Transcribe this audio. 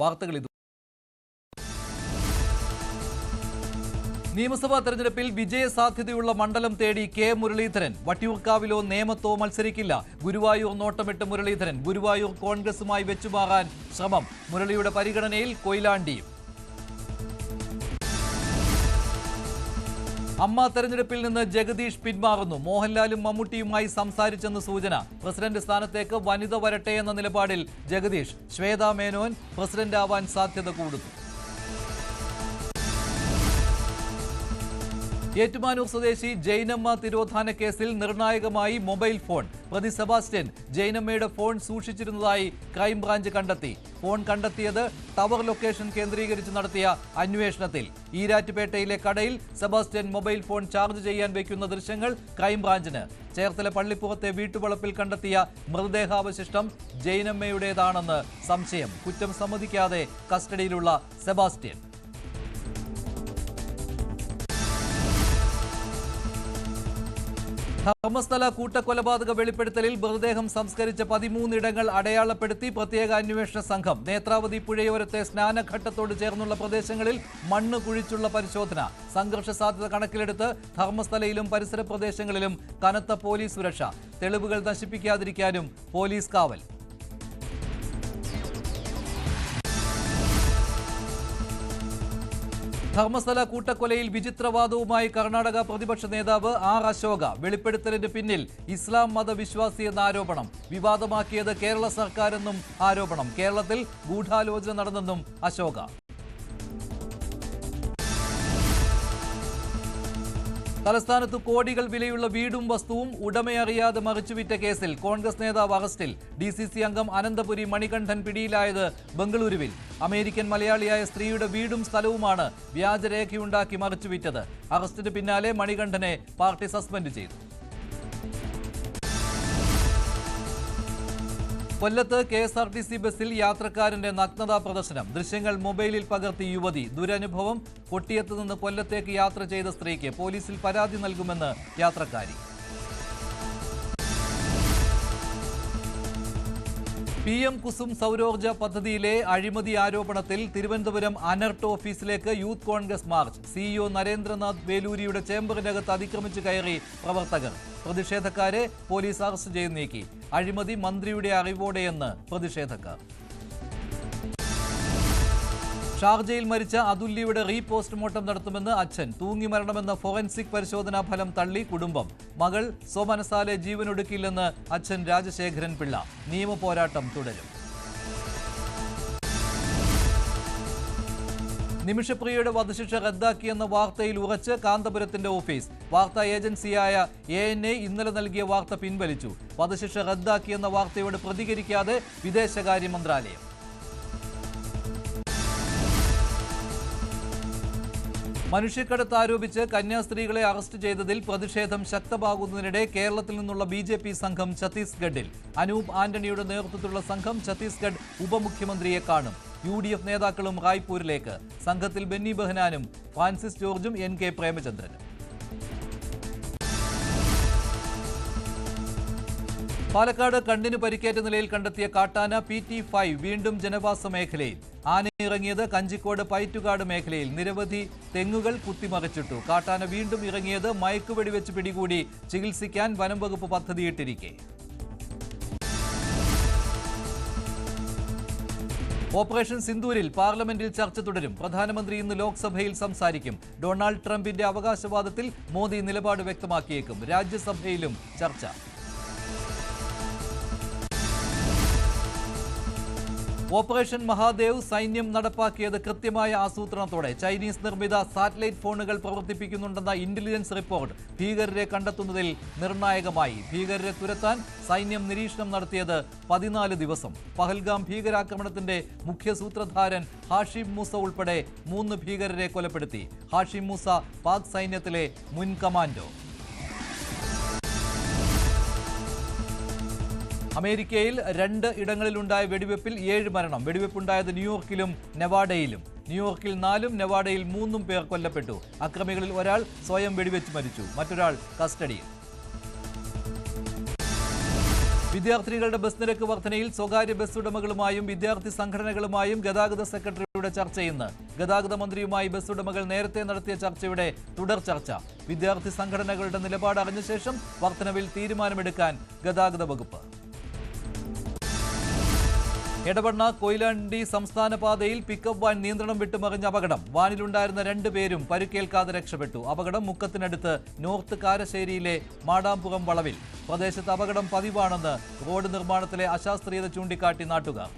വാർത്തകൾ നിയമസഭാ തെരഞ്ഞെടുപ്പിൽ വിജയസാധ്യതയുള്ള മണ്ഡലം തേടി കെ മുരളീധരൻ. വട്ടിയൂർക്കാവിലോ നേമത്തോ മത്സരിക്കില്ല. ഗുരുവായൂർ നോട്ടമിട്ട് മുരളീധരൻ. ഗുരുവായൂർ കോൺഗ്രസുമായി വെച്ചുമാറാൻ ശ്രമം. മുരളിയുടെ പരിഗണനയിൽ കൊയിലാണ്ടിയും. അമ്മ തെരഞ്ഞെടുപ്പിൽ നിന്ന് ജഗദീഷ് പിന്മാറുന്നു. മോഹൻലാലും മമ്മൂട്ടിയുമായി സംസാരിച്ചെന്ന് സൂചന. പ്രസിഡന്റ് സ്ഥാനത്തേക്ക് വനിത വരട്ടെ എന്ന നിലപാടിൽ ജഗദീഷ്. ശ്വേതാ മേനോൻ പ്രസിഡന്റാവാൻ സാധ്യത കൂടുന്നു. ഏറ്റുമാനൂർ സ്വദേശി ജൈനമ്മ തിരോധാന കേസിൽ നിർണായകമായി മൊബൈൽ ഫോൺ. പ്രതി സെബാസ്റ്റ്യൻ ജൈനമ്മയുടെ ഫോൺ സൂക്ഷിച്ചിരുന്നതായി ക്രൈംബ്രാഞ്ച് കണ്ടെത്തി. ഫോൺ കണ്ടെത്തിയത് ടവർ ലൊക്കേഷൻ കേന്ദ്രീകരിച്ച് നടത്തിയ അന്വേഷണത്തിൽ. ഈരാറ്റുപേട്ടയിലെ കടയിൽ സെബാസ്റ്റ്യൻ മൊബൈൽ ഫോൺ ചാർജ് ചെയ്യാൻ വയ്ക്കുന്ന ദൃശ്യങ്ങൾ ക്രൈംബ്രാഞ്ചിന്. ചേർത്തല പള്ളിപ്പുറത്തെ വീട്ടുവളപ്പിൽ കണ്ടെത്തിയ മൃതദേഹാവശിഷ്ടം ജൈനമ്മയുടേതാണെന്ന് സംശയം. കുറ്റം സമ്മതിക്കാതെ കസ്റ്റഡിയിലുള്ള സെബാസ്റ്റ്യൻ. ധർമ്മസ്ഥല കൂട്ടക്കൊലപാതക വെളിപ്പെടുത്തലിൽ മൃതദേഹം സംസ്കരിച്ച 13 ഇടങ്ങൾ അടയാളപ്പെടുത്തി പ്രത്യേക അന്വേഷണ സംഘം. നേത്രാവതി പുഴയോരത്തെ സ്നാനഘട്ടത്തോട് ചേർന്നുള്ള പ്രദേശങ്ങളിൽ മണ്ണ് കുഴിച്ചുള്ള പരിശോധന. സംഘർഷ സാധ്യത കണക്കിലെടുത്ത് ധർമ്മസ്ഥലയിലും പരിസര പ്രദേശങ്ങളിലും കനത്ത പോലീസ് സുരക്ഷ. തെളിവുകൾ നശിപ്പിക്കാതിരിക്കാനും പോലീസ് കാവൽ. ധർമ്മസ്ഥല കൂട്ടക്കൊലയിൽ വിചിത്രവാദവുമായി കർണാടക പ്രതിപക്ഷ നേതാവ് ആർ അശോക. വെളിപ്പെടുത്തലിന് പിന്നിൽ ഇസ്ലാം മതവിശ്വാസി എന്ന ആരോപണം. വിവാദമാക്കിയത് കേരള സർക്കാരെന്നും ആരോപണം. കേരളത്തിൽ ഗൂഢാലോചന നടന്നെന്നും അശോക. തലസ്ഥാനത്ത് കോടികൾ വിലയുള്ള വീടും വസ്തുവും ഉടമയറിയാതെ മറിച്ചുവിറ്റ കേസിൽ കോൺഗ്രസ് നേതാവ് അറസ്റ്റിൽ. DCC അംഗം അനന്തപുരി മണികണ്ഠൻ പിടിയിലായത് ബംഗളൂരുവിൽ. അമേരിക്കൻ മലയാളിയായ സ്ത്രീയുടെ വീടും സ്ഥലവുമാണ് വ്യാജരേഖയുണ്ടാക്കി മറിച്ചുവിറ്റത്. അറസ്റ്റിന് പിന്നാലെ മണികണ്ഠനെ പാർട്ടി സസ്പെൻഡ് ചെയ്തു. കൊല്ലത്ത് KSRTC ബസ്സിൽ യാത്രക്കാരന്റെ നഗ്നതാ പ്രദർശനം. ദൃശ്യങ്ങൾ മൊബൈലിൽ പകർത്തി യുവതി. ദുരനുഭവം. കൊട്ടിയത്ത് നിന്ന് കൊല്ലത്തേക്ക് യാത്ര ചെയ്ത സ്ത്രീക്ക് പോലീസിൽ പരാതി നൽകുമെന്ന് യാത്രക്കാരി. PM കുസും സൗരോർജ പദ്ധതിയിലെ അഴിമതി ആരോപണത്തിൽ തിരുവനന്തപുരം അനർട്ട് ഓഫീസിലേക്ക് യൂത്ത് കോൺഗ്രസ് മാർച്ച്. CEO നരേന്ദ്രനാഥ് വേലൂരിയുടെ ചേംബറിനകത്ത് അതിക്രമിച്ച് കയറി പ്രവർത്തകർ. പ്രതിഷേധക്കാരെ പോലീസ് അറസ്റ്റ് ചെയ്ത് നീക്കി. അഴിമതി മന്ത്രിയുടെ അറിവോടെയെന്ന് പ്രതിഷേധക്കാർ. ഷാർജയിൽ മരിച്ച അതുല്യയുടെ റീപോസ്റ്റ്മോർട്ടം നടത്തുമെന്ന് അച്ഛൻ. തൂങ്ങി മരണമെന്ന ഫോറൻസിക് പരിശോധനാ ഫലം തള്ളി കുടുംബം. മകൾ സ്വമനസാലെ ജീവനൊടുക്കില്ലെന്ന് അച്ഛൻ രാജശേഖരൻ പിള്ള. നിയമപോരാട്ടം തുടരും. നിമിഷപ്രിയയുടെ വധശിക്ഷ റദ്ദാക്കിയെന്ന വാർത്തയിൽ ഉറച്ച് കാന്തപുരത്തിന്റെ ഓഫീസ്. വാർത്താ ഏജൻസിയായ ANA ഇന്നലെ നൽകിയ വാർത്ത പിൻവലിച്ചു. വധശിക്ഷ റദ്ദാക്കിയെന്ന വാർത്തയോട് പ്രതികരിക്കാതെ വിദേശകാര്യ മന്ത്രാലയം. മനുഷ്യക്കടത്ത് ആരോപിച്ച് കന്യാസ്ത്രീകളെ അറസ്റ്റ് ചെയ്തതിൽ പ്രതിഷേധം ശക്തമാകുന്നതിനിടെ കേരളത്തിൽ നിന്നുള്ള BJP സംഘം ഛത്തീസ്ഗഡിൽ. അനൂപ് ആന്റണിയുടെ നേതൃത്വത്തിലുള്ള സംഘം ഛത്തീസ്ഗഡ് ഉപമുഖ്യമന്ത്രിയെ കാണും. UDF നേതാക്കളും റായ്പൂരിലേക്ക്. സംഘത്തിൽ ബെന്നി ബെഹനാനും ഫ്രാൻസിസ് ജോർജും NK പ്രേമചന്ദ്രനും. പാലക്കാട് കണ്ണിന് പരിക്കേറ്റ നിലയിൽ കണ്ടെത്തിയ കാട്ടാന PT5 വീണ്ടും ജനവാസ മേഖലയിൽ. ആനയിറങ്ങിയത് കഞ്ചിക്കോട് പൈറ്റുകാട് മേഖലയിൽ. നിരവധി തെങ്ങുകൾ കുത്തിമറിച്ചിട്ടു. കാട്ടാന വീണ്ടും ഇറങ്ങിയത് മയക്കുവെടിവെച്ച് പിടികൂടി ചികിത്സിക്കാൻ വനം വകുപ്പ് പദ്ധതിയിട്ടിരിക്കെ. ഓപ്പറേഷൻ സിന്ദൂരിൽ പാർലമെന്റിൽ ചർച്ച തുടരും. പ്രധാനമന്ത്രി ഇന്ന് ലോക്സഭയിൽ സംസാരിക്കും. ഡൊണാൾഡ് ട്രംപിന്റെ അവകാശവാദത്തിൽ മോദി നിലപാട് വ്യക്തമാക്കിയേക്കും. രാജ്യസഭയിലും ചർച്ച. ഓപ്പറേഷൻ മഹാദേവ് സൈന്യം നടപ്പാക്കിയത് കൃത്യമായ ആസൂത്രണത്തോടെ. ചൈനീസ് നിർമ്മിത സാറ്റലൈറ്റ് ഫോണുകൾ പ്രവർത്തിപ്പിക്കുന്നുണ്ടെന്ന ഇന്റലിജൻസ് റിപ്പോർട്ട് ഭീകരരെ കണ്ടെത്തുന്നതിൽ നിർണായകമായി. ഭീകരരെ തുരത്താൻ സൈന്യം നിരീക്ഷണം നടത്തിയത് 14 ദിവസം. പഹൽഗാം ഭീകരാക്രമണത്തിന്റെ മുഖ്യ സൂത്രധാരൻ ഹാഷിം മൂസ ഉൾപ്പെടെ 3 ഭീകരരെ കൊലപ്പെടുത്തി. ഹാഷിം മൂസ പാക് സൈന്യത്തിലെ മുൻ കമാൻഡോ. അമേരിക്കയിൽ 2 ഇടങ്ങളിലുണ്ടായ വെടിവെപ്പിൽ 7 മരണം. വെടിവെപ്പുണ്ടായത് ന്യൂയോർക്കിലും നെവാഡയിലും. ന്യൂയോർക്കിൽ 4, നെവാഡയിൽ 3 പേർ കൊല്ലപ്പെട്ടു. അക്രമികളിൽ ഒരാൾ സ്വയം വെടിവെച്ച് മരിച്ചു. മറ്റൊരാൾ കസ്റ്റഡിയിൽ. വിദ്യാർത്ഥിനികളുടെ ബസ് നിരക്ക് വർധനയിൽ സ്വകാര്യ ബസ് ഉടമകളുമായും വിദ്യാർത്ഥി സംഘടനകളുമായും ഗതാഗത സെക്രട്ടറിയുടെ ചർച്ച ഇന്ന്. ഗതാഗത മന്ത്രിയുമായി ബസ് ഉടമകൾ നേരത്തെ നടത്തിയ ചർച്ചയുടെ തുടർ ചർച്ച. വിദ്യാർത്ഥി സംഘടനകളുടെ നിലപാട് അറിഞ്ഞ ശേഷം വർധനവിൽ തീരുമാനമെടുക്കാൻ ഗതാഗത വകുപ്പ്. എടവണ്ണ കൊയിലാണ്ടി സംസ്ഥാന പാതയിൽ പിക്കപ്പ് വാൻ നിയന്ത്രണം വിട്ടുമറിഞ്ഞ അപകടം. വാനിലുണ്ടായിരുന്ന 2 പേരും പരിക്കേൽക്കാതെ രക്ഷപ്പെട്ടു. അപകടം മുക്കത്തിനടുത്ത് നോർത്ത് കാരശ്ശേരിയിലെ മാടാമ്പുറം വളവിൽ. പ്രദേശത്ത് അപകടം പതിവാണെന്ന് റോഡ് നിർമ്മാണത്തിലെ അശാസ്ത്രീയത ചൂണ്ടിക്കാട്ടി നാട്ടുകാർ.